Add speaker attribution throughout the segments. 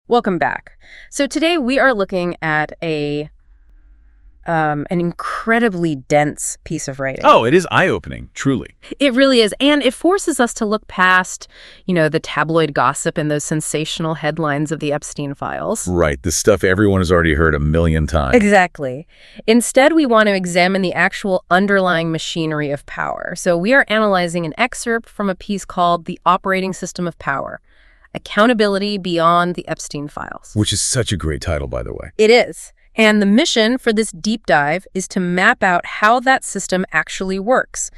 Speaker 1: Welcome back. So today we are looking at an incredibly dense piece of writing.
Speaker 2: Oh, it is eye-opening, truly.
Speaker 1: It really is. And it forces us to look past, the tabloid gossip and those sensational headlines of the Epstein files.
Speaker 2: Right, the stuff everyone has already heard a million times.
Speaker 1: Exactly. Instead, we want to examine the actual underlying machinery of power. So we are analyzing an excerpt from a piece called The Operating System of Power: Accountability Beyond the Epstein Files.
Speaker 2: Which is such a great title, by the way.
Speaker 1: It is. And the mission for this deep dive is to map out how that system actually works.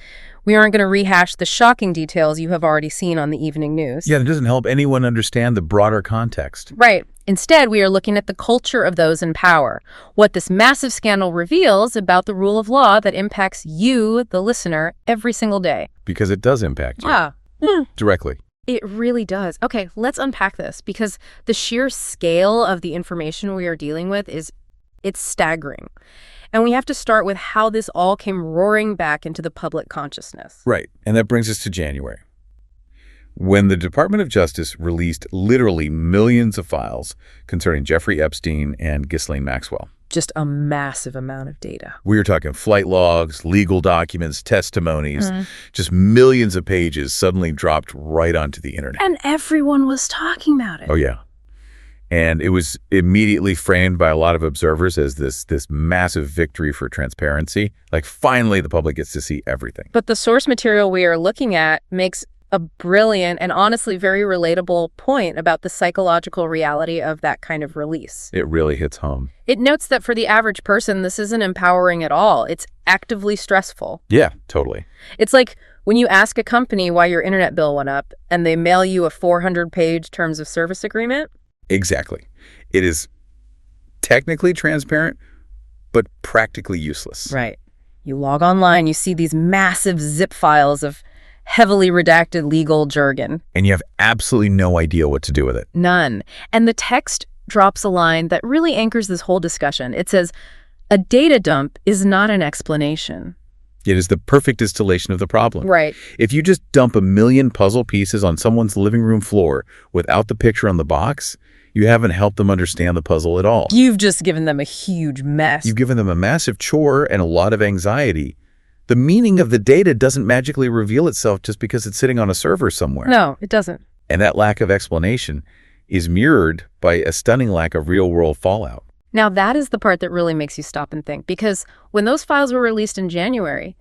Speaker 1: We aren't going to rehash the shocking details you have already seen on the evening news.
Speaker 2: Yeah, that doesn't help anyone understand the broader context.
Speaker 1: Right. Instead, we are looking at the culture of those in power, what this massive scandal reveals about the rule of law that impacts you, the listener, every single day.
Speaker 2: Because it does impact you. Directly.
Speaker 1: It really does. Okay, let's unpack this, because the sheer scale of the information we are dealing with it's staggering. And we have to start with how this all came roaring back into the public consciousness.
Speaker 2: Right. And that brings us to January, when the Department of Justice released literally millions of files concerning Jeffrey Epstein and Ghislaine Maxwell.
Speaker 1: Just a massive amount of data.
Speaker 2: We were talking flight logs, legal documents, testimonies, just millions of pages suddenly dropped right onto the internet.
Speaker 1: And everyone was talking about it.
Speaker 2: Oh, yeah. And it was immediately framed by a lot of observers as this massive victory for transparency. Like, finally, the public gets to see everything.
Speaker 1: But the source material we are looking at makes a brilliant and honestly very relatable point about the psychological reality of that kind of release.
Speaker 2: It really hits home.
Speaker 1: It notes that for the average person, this isn't empowering at all. It's actively stressful.
Speaker 2: Yeah, totally.
Speaker 1: It's like when you ask a company why your internet bill went up and they mail you a 400-page terms of service agreement.
Speaker 2: Exactly. It is technically transparent, but practically useless.
Speaker 1: Right. You log online, you see these massive zip files of heavily redacted legal jargon.
Speaker 2: And you have absolutely no idea what to do with it.
Speaker 1: None. And the text drops a line that really anchors this whole discussion. It says, "A data dump is not an explanation."
Speaker 2: It is the perfect distillation of the problem.
Speaker 1: Right.
Speaker 2: If you just dump a million puzzle pieces on someone's living room floor without the picture on the box, you haven't helped them understand the puzzle at all.
Speaker 1: You've just given them a huge mess.
Speaker 2: You've given them a massive chore and a lot of anxiety. The meaning of the data doesn't magically reveal itself just because it's sitting on a server somewhere.
Speaker 1: No, it doesn't.
Speaker 2: And that lack of explanation is mirrored by a stunning lack of real-world fallout.
Speaker 1: Now, that is the part that really makes you stop and think, because when those files were released in January,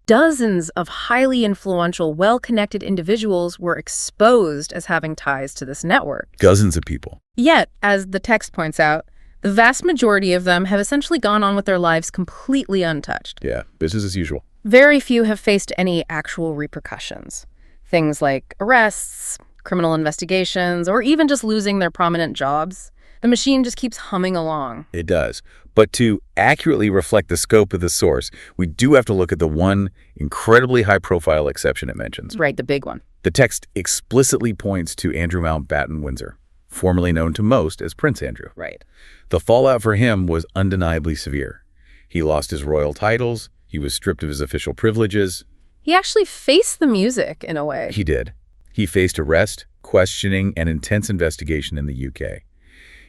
Speaker 1: dozens of highly influential, well-connected individuals were exposed as having ties to this network.
Speaker 2: Dozens of people.
Speaker 1: Yet, as the text points out, the vast majority of them have essentially gone on with their lives completely untouched.
Speaker 2: Yeah, business as usual.
Speaker 1: Very few have faced any actual repercussions. Things like arrests, criminal investigations, or even just losing their prominent jobs. The machine just keeps humming along.
Speaker 2: It does. But to accurately reflect the scope of the source, we do have to look at the one incredibly high-profile exception it mentions.
Speaker 1: Right, the big one.
Speaker 2: The text explicitly points to Andrew Mountbatten Windsor, formerly known to most as Prince Andrew.
Speaker 1: Right.
Speaker 2: The fallout for him was undeniably severe. He lost his royal titles. He was stripped of his official privileges.
Speaker 1: He actually faced the music in a way.
Speaker 2: He did. He faced arrest, questioning, and intense investigation in the UK.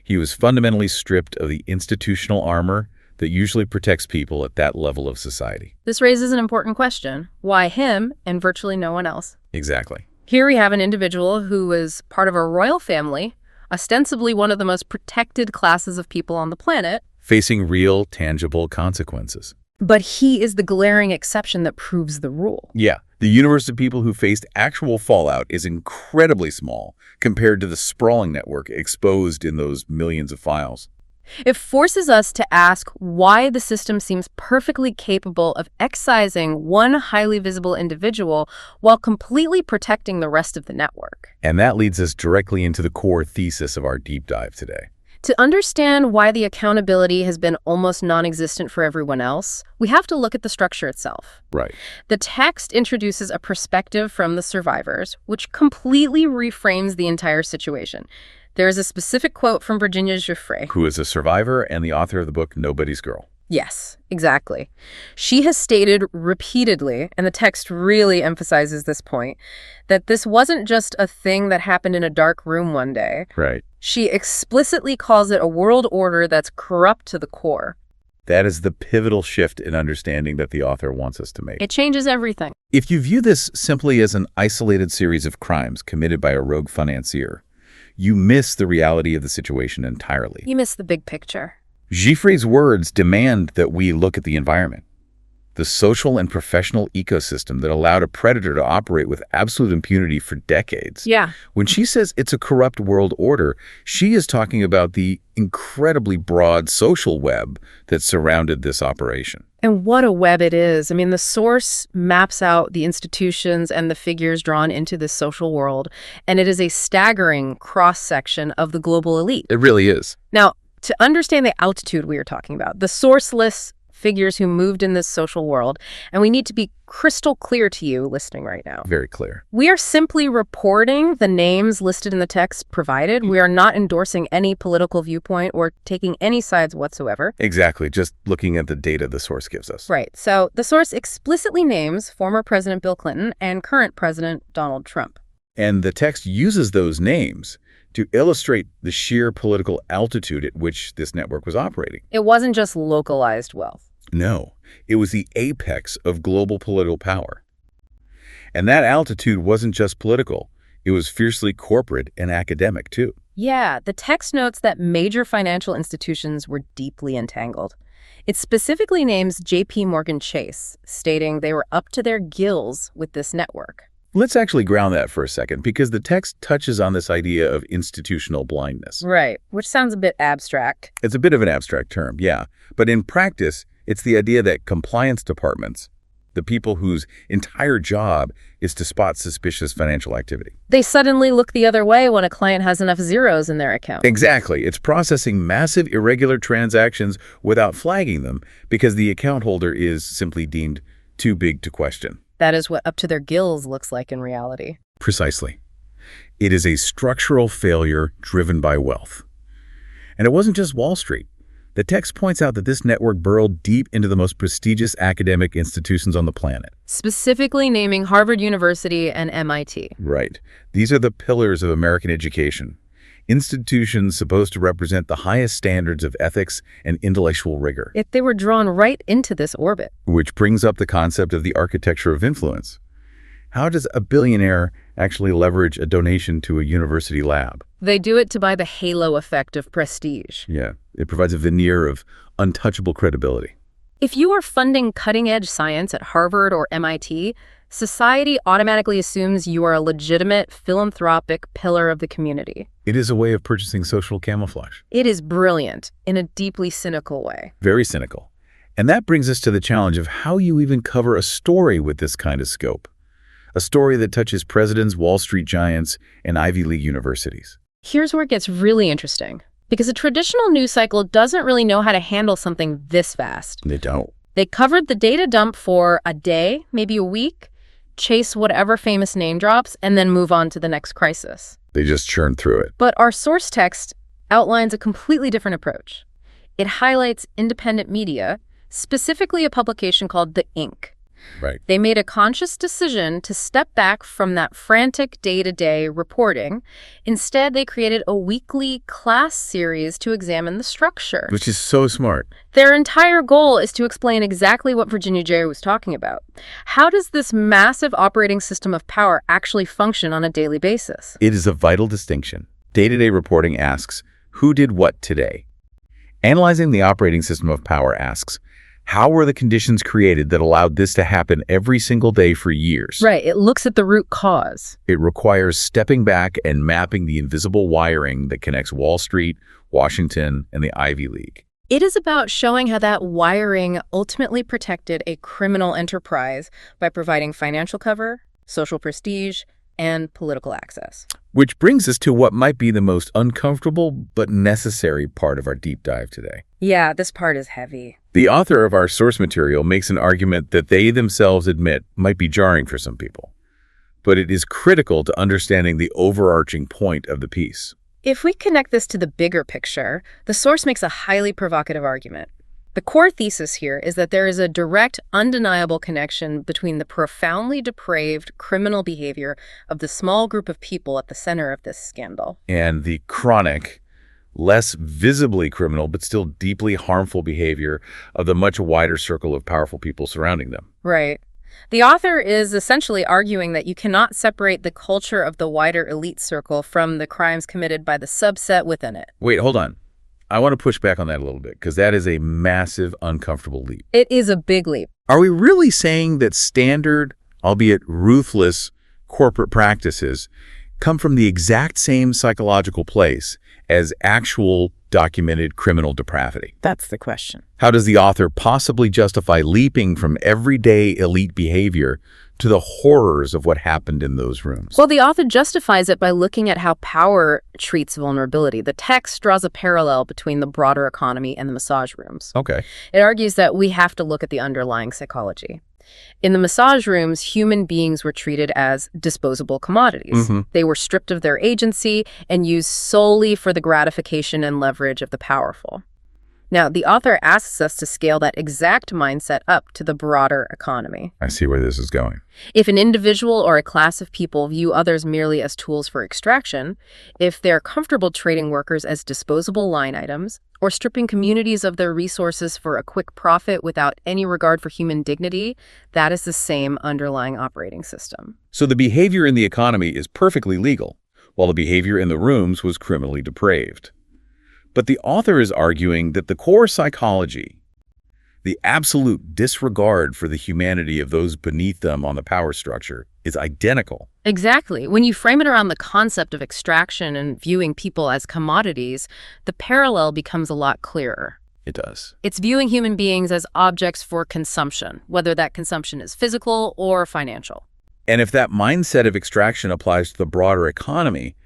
Speaker 2: He was fundamentally stripped of the institutional armor that usually protects people at that level of society.
Speaker 1: This raises an important question. Why him and virtually no one else?
Speaker 2: Exactly.
Speaker 1: Here we have an individual who was part of a royal family, ostensibly one of the most protected classes of people on the planet,
Speaker 2: Facing real, tangible consequences.
Speaker 1: but he is the glaring exception that proves the rule.
Speaker 2: Yeah, the universe of people who faced actual fallout is incredibly small compared to the sprawling network exposed in those millions of files.
Speaker 1: It forces us to ask why the system seems perfectly capable of excising one highly visible individual while completely protecting the rest of the network.
Speaker 2: And that leads us directly into the core thesis of our deep dive today.
Speaker 1: To understand why the accountability has been almost non-existent for everyone else, we have to look at the structure itself.
Speaker 2: Right.
Speaker 1: The text introduces a perspective from the survivors, which completely reframes the entire situation. There is a specific quote from Virginia Giuffre,
Speaker 2: Who is a survivor and the author of the book Nobody's Girl.
Speaker 1: Yes, exactly. She has stated repeatedly, and the text really emphasizes this point, that this wasn't just a thing that happened in a dark room one day.
Speaker 2: Right.
Speaker 1: She explicitly calls it a world order that's corrupt to the core.
Speaker 2: That is the pivotal shift in understanding that the author wants us to make.
Speaker 1: It changes everything.
Speaker 2: If you view this simply as an isolated series of crimes committed by a rogue financier, you miss the reality of the situation entirely.
Speaker 1: You miss the big picture.
Speaker 2: Jeffrey's words demand that we look at the environment, the social and professional ecosystem that allowed a predator to operate with absolute impunity for decades.
Speaker 1: Yeah.
Speaker 2: When she says it's a corrupt world order, she is talking about the incredibly broad social web that surrounded this operation.
Speaker 1: And what a web it is. I mean, the source maps out the institutions and the figures drawn into this social world, and it is a staggering cross-section of the global elite.
Speaker 2: It really is.
Speaker 1: Now, to understand the altitude we are talking about, the source lists figures who moved in this social world, and we need to be crystal clear to you listening right now.
Speaker 2: Very clear.
Speaker 1: We are simply reporting the names listed in the text provided. We are not endorsing any political viewpoint or taking any sides whatsoever.
Speaker 2: Exactly, just looking at the data the source gives us.
Speaker 1: Right. So the source explicitly names former President Bill Clinton and current President Donald Trump.
Speaker 2: And the text uses those names to illustrate the sheer political altitude at which this network was operating.
Speaker 1: It wasn't just localized wealth.
Speaker 2: No, it was the apex of global political power. And that altitude wasn't just political. It was fiercely corporate and academic, too.
Speaker 1: Yeah, the text notes that major financial institutions were deeply entangled. It specifically names J.P. Morgan Chase, stating they were up to their gills with this network.
Speaker 2: Let's actually ground that for a second, because the text touches on this idea of institutional blindness.
Speaker 1: Right, which sounds a bit abstract.
Speaker 2: It's a bit of an abstract term, yeah. But in practice, it's the idea that compliance departments, the people whose entire job is to spot suspicious financial activity,
Speaker 1: They suddenly look the other way when a client has enough zeros in their account.
Speaker 2: Exactly. It's processing massive irregular transactions without flagging them because the account holder is simply deemed too big to question.
Speaker 1: That is what up to their gills looks like in reality.
Speaker 2: Precisely. It is a structural failure driven by wealth. And it wasn't just Wall Street. The text points out that this network burrowed deep into the most prestigious academic institutions on the planet.
Speaker 1: Specifically naming Harvard University and MIT.
Speaker 2: Right. These are the pillars of American education. Institutions supposed to represent the highest standards of ethics and intellectual rigor.
Speaker 1: Yet they were drawn right into this orbit.
Speaker 2: Which brings up the concept of the architecture of influence. How does a billionaire actually leverage a donation to a university lab?
Speaker 1: They do it to buy the halo effect of prestige.
Speaker 2: Yeah, it provides a veneer of untouchable credibility.
Speaker 1: If you are funding cutting-edge science at Harvard or MIT, society automatically assumes you are a legitimate philanthropic pillar of the community.
Speaker 2: It is a way of purchasing social camouflage.
Speaker 1: It is brilliant in a deeply cynical way.
Speaker 2: Very cynical. And that brings us to the challenge of how you even cover a story with this kind of scope. A story that touches presidents, Wall Street giants, and Ivy League universities.
Speaker 1: Here's where it gets really interesting. Because a traditional news cycle doesn't really know how to handle something this fast.
Speaker 2: They don't.
Speaker 1: They covered the data dump for a day, maybe a week, chase whatever famous name drops, and then move on to the next crisis.
Speaker 2: They just churn through it.
Speaker 1: But our source text outlines a completely different approach. It highlights independent media, specifically a publication called The Ink.
Speaker 2: Right.
Speaker 1: They made a conscious decision to step back from that frantic day-to-day reporting. Instead, they created a weekly class series to examine the structure.
Speaker 2: Which is so smart.
Speaker 1: Their entire goal is to explain exactly what Virginia J was talking about. How does this massive operating system of power actually function on a daily basis?
Speaker 2: It is a vital distinction. Day-to-day reporting asks, who did what today? Analyzing the operating system of power asks, how were the conditions created that allowed this to happen every single day for years?
Speaker 1: Right. It looks at the root cause.
Speaker 2: It requires stepping back and mapping the invisible wiring that connects Wall Street, Washington, and the Ivy League.
Speaker 1: It is about showing how that wiring ultimately protected a criminal enterprise by providing financial cover, social prestige, and political access.
Speaker 2: Which brings us to what might be the most uncomfortable but necessary part of our deep dive today.
Speaker 1: Yeah, this part is heavy.
Speaker 2: The author of our source material makes an argument that they themselves admit might be jarring for some people, but it is critical to understanding the overarching point of the piece.
Speaker 1: If we connect this to the bigger picture, the source makes a highly provocative argument. The core thesis here is that there is a direct, undeniable connection between the profoundly depraved criminal behavior of the small group of people at the center of this scandal.
Speaker 2: And the chronic, less visibly criminal but still deeply harmful behavior of the much wider circle of powerful people surrounding them.
Speaker 1: Right. The author is essentially arguing that you cannot separate the culture of the wider elite circle from the crimes committed by the subset within it.
Speaker 2: Wait, hold on. I want to push back on that a little bit because that is a massive, uncomfortable leap.
Speaker 1: It is a big leap.
Speaker 2: Are we really saying that standard, albeit ruthless, corporate practices come from the exact same psychological place as actual documented criminal depravity?
Speaker 1: That's the question.
Speaker 2: How does the author possibly justify leaping from everyday elite behavior to the horrors of what happened in those rooms?
Speaker 1: Well, the author justifies it by looking at how power treats vulnerability. The text draws a parallel between the broader economy and the massage rooms.
Speaker 2: Okay.
Speaker 1: It argues that we have to look at the underlying psychology. In the massage rooms, human beings were treated as disposable commodities. They were stripped of their agency and used solely for the gratification and leverage of the powerful. Now, the author asks us to scale that exact mindset up to the broader economy.
Speaker 2: I see where this is going.
Speaker 1: If an individual or a class of people view others merely as tools for extraction, if they're comfortable trading workers as disposable line items, or stripping communities of their resources for a quick profit without any regard for human dignity, that is the same underlying operating system.
Speaker 2: So the behavior in the economy is perfectly legal, while the behavior in the rooms was criminally depraved. But the author is arguing that the core psychology, the absolute disregard for the humanity of those beneath them on the power structure, is identical.
Speaker 1: Exactly. When you frame it around the concept of extraction and viewing people as commodities, the parallel becomes a lot clearer.
Speaker 2: It does.
Speaker 1: It's viewing human beings as objects for consumption, whether that consumption is physical or financial.
Speaker 2: And if that mindset of extraction applies to the broader economy,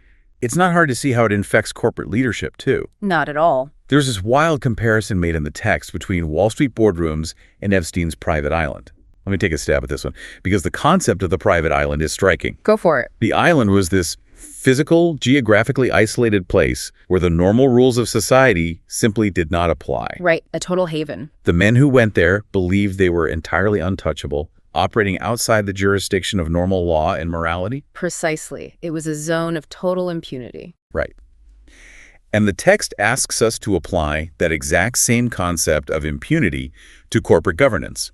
Speaker 2: it's not hard to see how it infects corporate leadership, too.
Speaker 1: Not at all.
Speaker 2: There's this wild comparison made in the text between Wall Street boardrooms and Epstein's private island. Let me take a stab at this one, because the concept of the private island is striking.
Speaker 1: Go for it.
Speaker 2: The island was this physical, geographically isolated place where the normal rules of society simply did not apply.
Speaker 1: Right, a total haven.
Speaker 2: The men who went there believed they were entirely untouchable, operating outside the jurisdiction of normal law and morality?
Speaker 1: Precisely. It was a zone of total impunity.
Speaker 2: Right. And the text asks us to apply that exact same concept of impunity to corporate governance.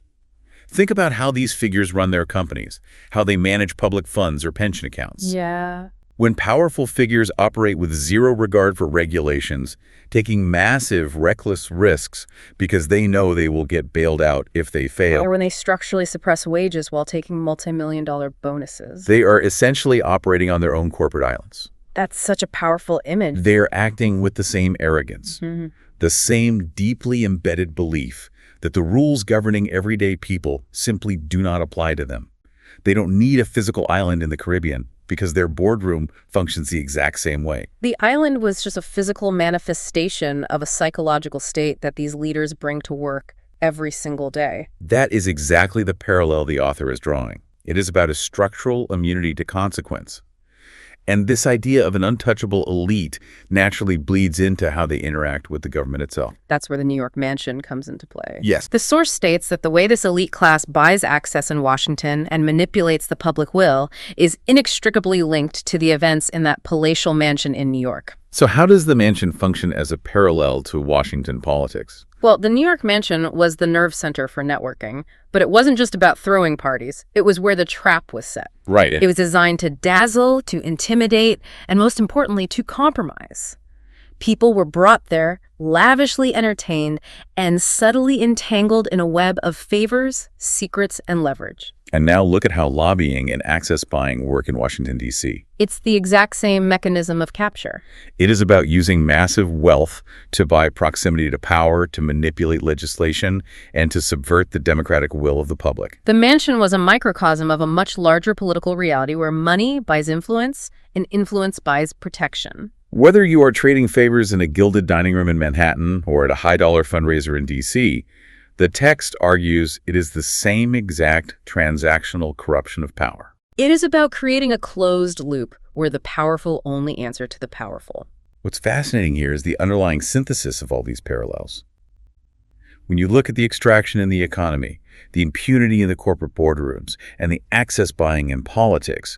Speaker 2: Think about how these figures run their companies, how they manage public funds or pension accounts.
Speaker 1: Yeah.
Speaker 2: When powerful figures operate with zero regard for regulations, taking massive, reckless risks because they know they will get bailed out if they fail.
Speaker 1: Or when they structurally suppress wages while taking multi-million-dollar bonuses.
Speaker 2: They are essentially operating on their own corporate islands.
Speaker 1: That's such a powerful image.
Speaker 2: They're acting with the same arrogance, the same deeply embedded belief that the rules governing everyday people simply do not apply to them. They don't need a physical island in the Caribbean because their boardroom functions the exact same way.
Speaker 1: The island was just a physical manifestation of a psychological state that these leaders bring to work every single day.
Speaker 2: That is exactly the parallel the author is drawing. It is about a structural immunity to consequence. And this idea of an untouchable elite naturally bleeds into how they interact with the government itself.
Speaker 1: That's where the New York mansion comes into play.
Speaker 2: Yes.
Speaker 1: The source states that the way this elite class buys access in Washington and manipulates the public will is inextricably linked to the events in that palatial mansion in New York.
Speaker 2: So how does the mansion function as a parallel to Washington politics?
Speaker 1: Well, the New York mansion was the nerve center for networking, but it wasn't just about throwing parties. It was where the trap was set.
Speaker 2: Right.
Speaker 1: It was designed to dazzle, to intimidate, and most importantly, to compromise. People were brought there, lavishly entertained, and subtly entangled in a web of favors, secrets, and leverage.
Speaker 2: And now look at how lobbying and access buying work in Washington, D.C.
Speaker 1: It's the exact same mechanism of capture.
Speaker 2: It is about using massive wealth to buy proximity to power, to manipulate legislation, and to subvert the democratic will of the public.
Speaker 1: The mansion was a microcosm of a much larger political reality where money buys influence and influence buys protection.
Speaker 2: Whether you are trading favors in a gilded dining room in Manhattan or at a high-dollar fundraiser in D.C., the text argues it is the same exact transactional corruption of power.
Speaker 1: It is about creating a closed loop where the powerful only answer to the powerful.
Speaker 2: What's fascinating here is the underlying synthesis of all these parallels. When you look at the extraction in the economy, the impunity in the corporate boardrooms, and the access buying in politics,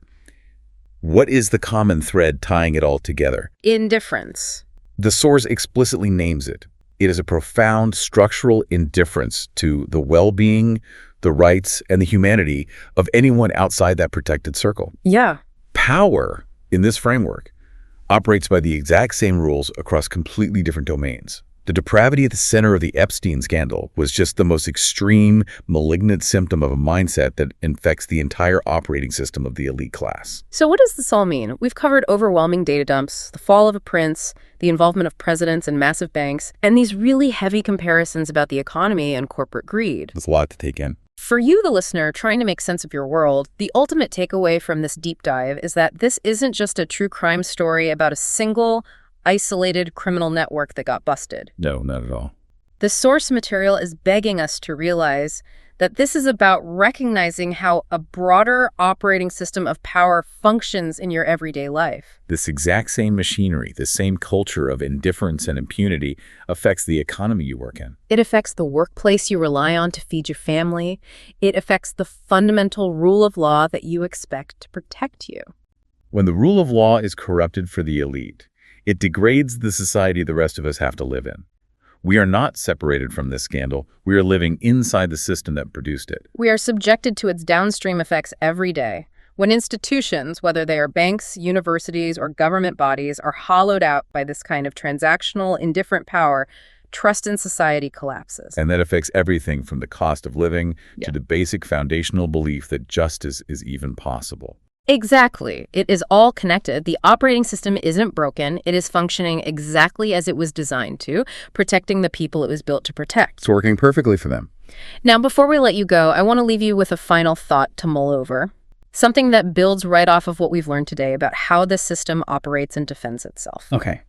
Speaker 2: what is the common thread tying it all together?
Speaker 1: Indifference.
Speaker 2: The source explicitly names it. It is a profound structural indifference to the well-being, the rights, and the humanity of anyone outside that protected circle.
Speaker 1: Yeah.
Speaker 2: Power, in this framework, operates by the exact same rules across completely different domains. The depravity at the center of the Epstein scandal was just the most extreme, malignant symptom of a mindset that infects the entire operating system of the elite class.
Speaker 1: So what does this all mean? We've covered overwhelming data dumps, the fall of a prince, the involvement of presidents and massive banks, and these really heavy comparisons about the economy and corporate greed.
Speaker 2: There's a lot to take in.
Speaker 1: For you, the listener, trying to make sense of your world, the ultimate takeaway from this deep dive is that this isn't just a true crime story about a single, isolated criminal network that got busted.
Speaker 2: No, not at all.
Speaker 1: The source material is begging us to realize that this is about recognizing how a broader operating system of power functions in your everyday life.
Speaker 2: This exact same machinery, this same culture of indifference and impunity affects the economy you work in.
Speaker 1: It affects the workplace you rely on to feed your family. It affects the fundamental rule of law that you expect to protect you.
Speaker 2: When the rule of law is corrupted for the elite, it degrades the society the rest of us have to live in. We are not separated from this scandal. We are living inside the system that produced it.
Speaker 1: We are subjected to its downstream effects every day. When institutions, whether they are banks, universities, or government bodies, are hollowed out by this kind of transactional, indifferent power, trust in society collapses.
Speaker 2: And that affects everything from the cost of living to the basic foundational belief that justice is even possible.
Speaker 1: Exactly. It is all connected. The operating system isn't broken. It is functioning exactly as it was designed to, protecting the people it was built to protect.
Speaker 2: It's working perfectly for them.
Speaker 1: Now, before we let you go, I want to leave you with a final thought to mull over. Something that builds right off of what we've learned today about how the system operates and defends itself.
Speaker 2: Okay.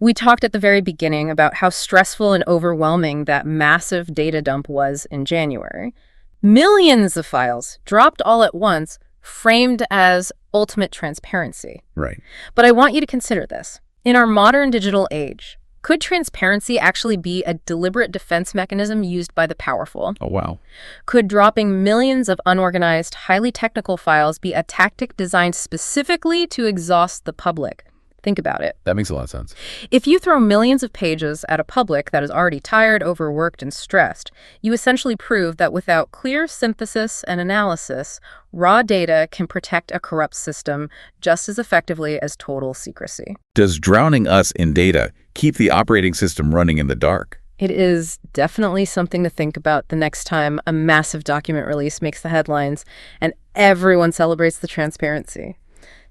Speaker 1: We talked at the very beginning about how stressful and overwhelming that massive data dump was in January. Millions of files dropped all at once, framed as ultimate transparency.
Speaker 2: Right.
Speaker 1: But I want you to consider this. In our modern digital age, could transparency actually be a deliberate defense mechanism used by the powerful?
Speaker 2: Oh, wow.
Speaker 1: Could dropping millions of unorganized, highly technical files be a tactic designed specifically to exhaust the public? Think about it.
Speaker 2: That makes a lot of sense.
Speaker 1: If you throw millions of pages at a public that is already tired, overworked, and stressed, you essentially prove that without clear synthesis and analysis, raw data can protect a corrupt system just as effectively as total secrecy.
Speaker 2: Does drowning us in data keep the operating system running in the dark?
Speaker 1: It is definitely something to think about the next time a massive document release makes the headlines and everyone celebrates the transparency.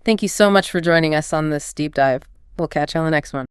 Speaker 1: Thank you so much for joining us on this deep dive. We'll catch you on the next one.